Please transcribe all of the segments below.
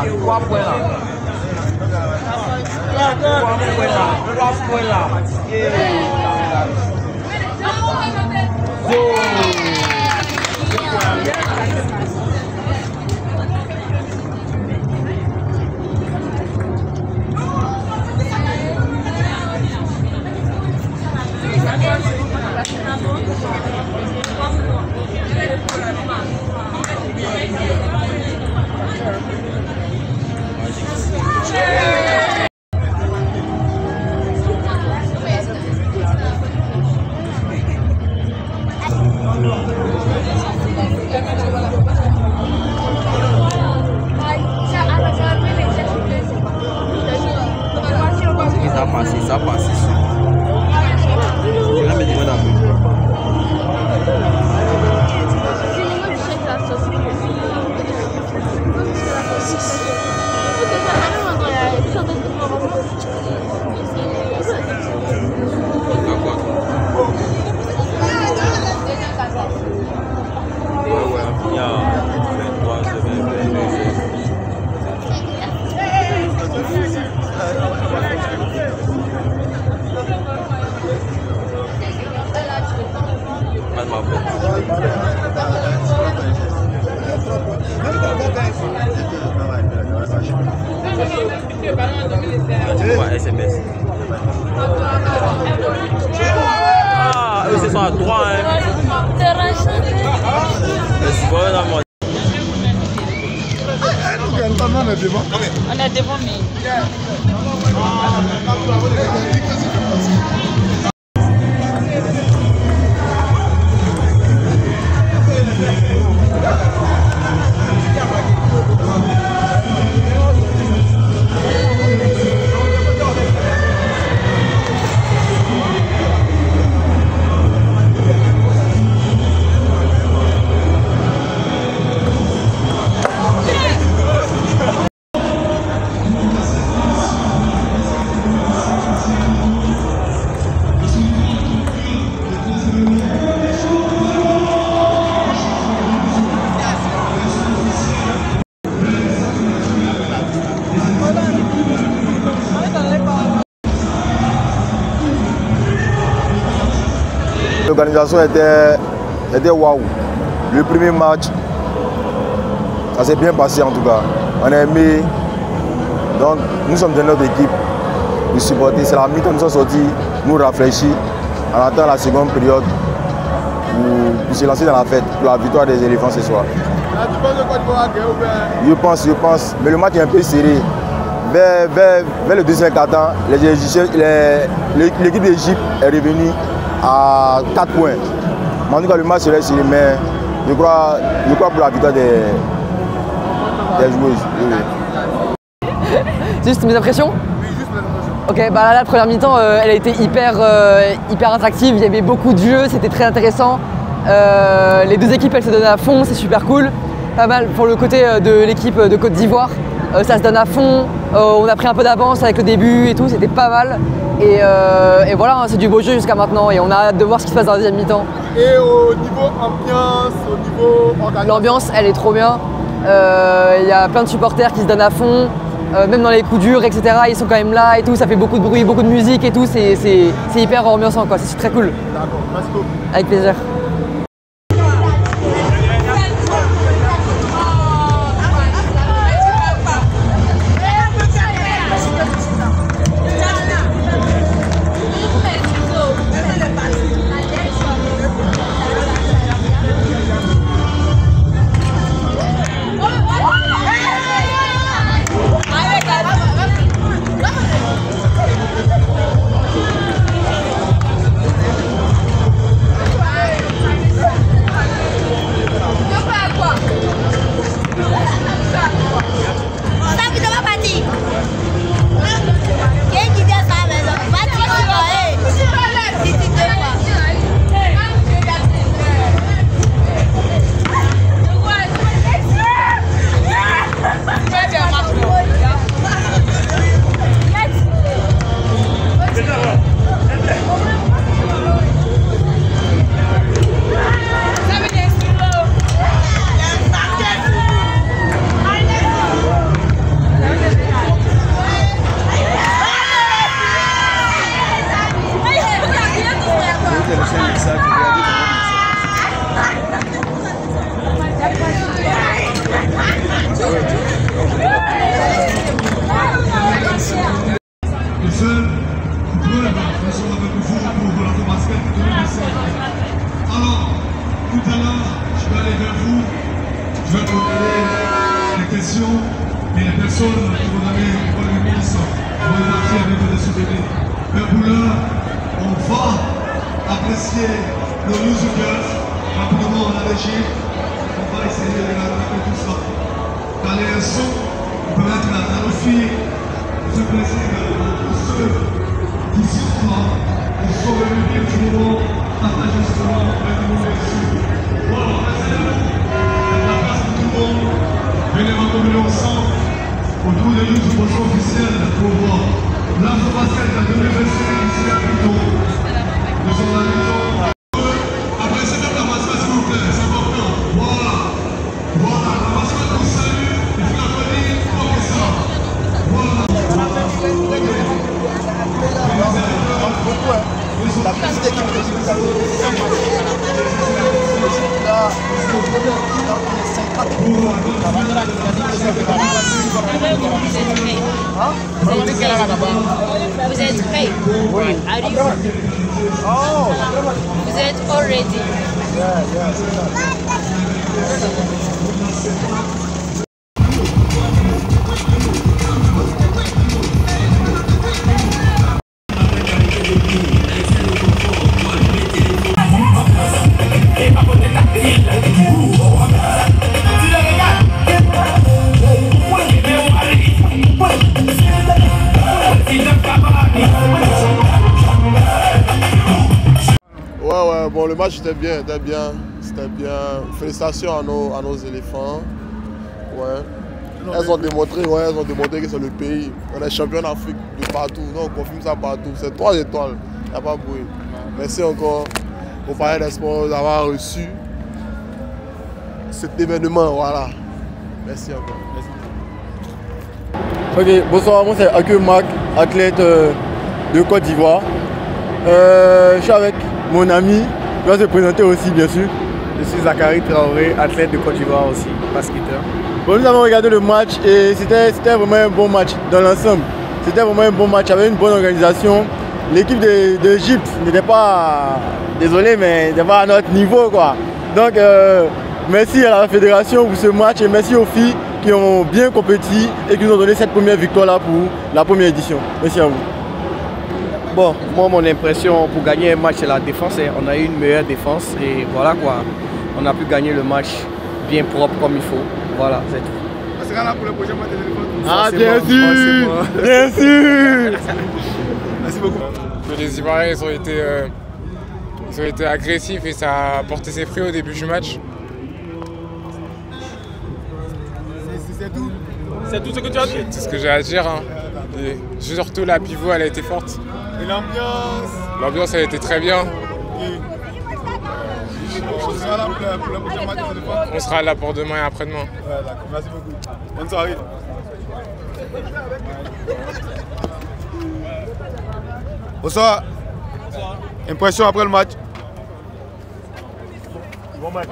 3 points là. 3 points là. Ça passe. Je vais mettre dans SMS. Ah, eux c'est sont à droit c'est bon dans moi. On est devant mais. L'organisation était waouh. Le premier match, ça s'est bien passé en tout cas. On a aimé. Donc nous sommes de notre équipe de supporter. C'est la mi-temps, nous sommes sortis, nous rafraîchis. On attend la seconde période pour se lancer dans la fête pour la victoire des éléphants ce soir. Je pense. Mais le match est un peu serré. Vers le deuxième quart-temps, l'équipe d'Égypte est revenue à 4 points. En tout cas, le match serait serré, mais je crois pour la victoire des joueuses. Oui. Juste mes impressions? Oui, juste mes impressions. Ok, bah là, la première mi-temps, elle a été hyper attractive. Il y avait beaucoup de jeux, c'était très intéressant. Les deux équipes, elles se donnent à fond, c'est super cool. Pas mal pour le côté de l'équipe de Côte d'Ivoire. Ça se donne à fond. On a pris un peu d'avance avec le début et tout, c'était pas mal. Et voilà, c'est du beau jeu jusqu'à maintenant et on a hâte de voir ce qui se passe dans la deuxième mi-temps. Et au niveau ambiance, au niveau organisation? L'ambiance, elle est trop bien. Il y a plein de supporters qui se donnent à fond, même dans les coups durs, etc. Ils sont quand même là et tout, ça fait beaucoup de bruit, beaucoup de musique et tout, c'est hyper ambiançant, quoi. C'est très cool. D'accord, merci beaucoup. Avec plaisir. et les personnes qui vont donner une bonne réponse vont partir avec des souvenirs. Mais pour l'heure, on va apprécier le News Girls, rapidement en régie. On va essayer de regarder tout ça. Dans les sons, on peut mettre à nos filles ce plaisir pour ceux qui sont là, qui sont venus bien du moment, partager ce moment avec nous, messieurs. Voilà, la place de tout le monde. Venez rassembler ensemble autour de nous, du poisson officiel pour voir l'âge de basket à 2025 ici à Pluton. Nous sommes à la maison. Après, c'est même la mascotte, s'il vous plaît, c'est important. Voilà. Voilà, la mascotte nous salue. Il faut l'applaudir. Ok, ça. Voilà. La petite équipe de Vous êtes prêts? Oui. Vous êtes all ready? Ouais, bon, le match était bien, c'était bien. Félicitations à nos éléphants. Ouais. Elles ont démontré que c'est le pays. On est champion d'Afrique de partout. Donc on confirme ça partout. C'est 3 étoiles. Il n'y a pas de bruit. Merci encore au Palais des Sports d'avoir reçu cet événement. Voilà. Merci encore. Merci. Ok, bonsoir, moi c'est Akeu Mac, athlète de Côte d'Ivoire. Je suis avec mon ami, il va se présenter aussi bien sûr. Je suis Zachary Traoré, athlète de Côte d'Ivoire aussi, basketteur. Bon, nous avons regardé le match et c'était vraiment un bon match dans l'ensemble. C'était vraiment un bon match avec une bonne organisation. L'équipe d'Égypte n'était pas, désolé, mais n'était pas à notre niveau, quoi. Donc merci à la fédération pour ce match et merci aux filles qui ont bien compétit et qui nous ont donné cette première victoire là pour la première édition. Merci à vous. Bon, moi mon impression pour gagner un match c'est la défense. On a eu une meilleure défense et voilà quoi. On a pu gagner le match bien propre comme il faut. Voilà, c'est tout. On sera là pour le prochain match de téléphone. Ah bien sûr, bien sûr. Merci beaucoup. Les Ivoiriens ils ont été agressifs et ça a porté ses fruits au début du match. C'est tout. C'est tout ce que tu as dit? C'est ce que j'ai à dire. Hein. Et surtout la pivot, elle a été forte. Et l'ambiance? L'ambiance, elle a été très bien. On sera là pour le prochain match de téléphone. On sera là pour demain et après-demain. Ouais, d'accord. Merci beaucoup. Bonne soirée. Bonsoir. Impression après le match? Bon match.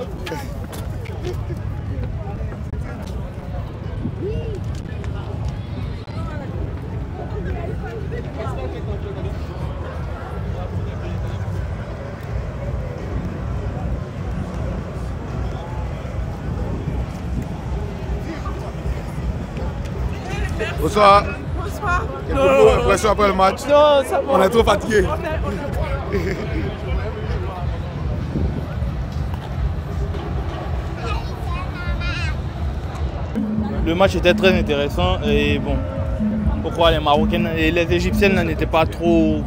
Bonsoir. Bonsoir. Quelle impression après le match? Non, ça va. On est trop fatigué. Le match était très intéressant et bon, pourquoi les Marocaines et les Égyptiennes n'étaient pas trop...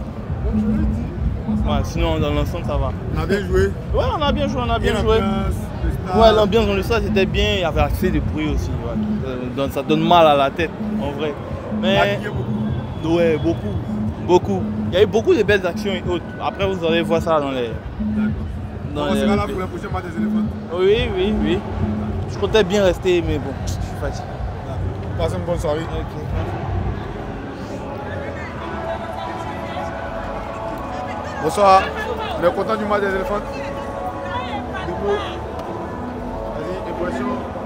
Ouais, sinon dans l'ensemble ça va. On a bien joué? Ouais, on a bien joué, Ouais, l'ambiance dans le stade c'était bien, il y avait assez de bruit aussi. Ouais. Ça donne mal à la tête en vrai. Mais ouais, beaucoup. Il y a eu beaucoup de belles actions et autres. Après vous allez voir ça dans les... On sera là pour le prochain match des éléphants? Oui. Je comptais bien rester mais bon, je suis fatigué. Passez une bonne soirée. Okay. Bonsoir. On est content du match des éléphants?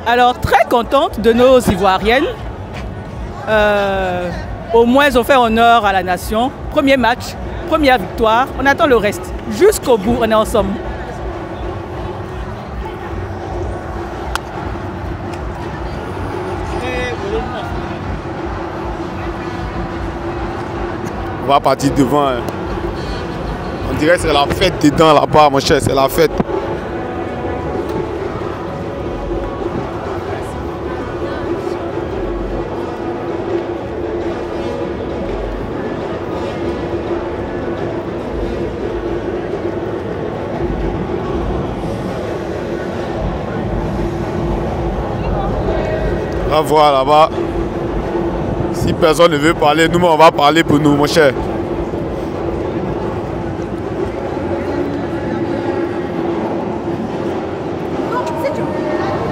Alors, très contente de nos Ivoiriennes. Au moins, ils ont fait honneur à la nation. Premier match, première victoire. On attend le reste. Jusqu'au bout, on est ensemble. va partir devant. Hein. On dirait que c'est la fête dedans là-bas, mon cher, c'est la fête. On va voir là-bas. Si personne ne veut parler, nous on va parler pour nous, mon cher.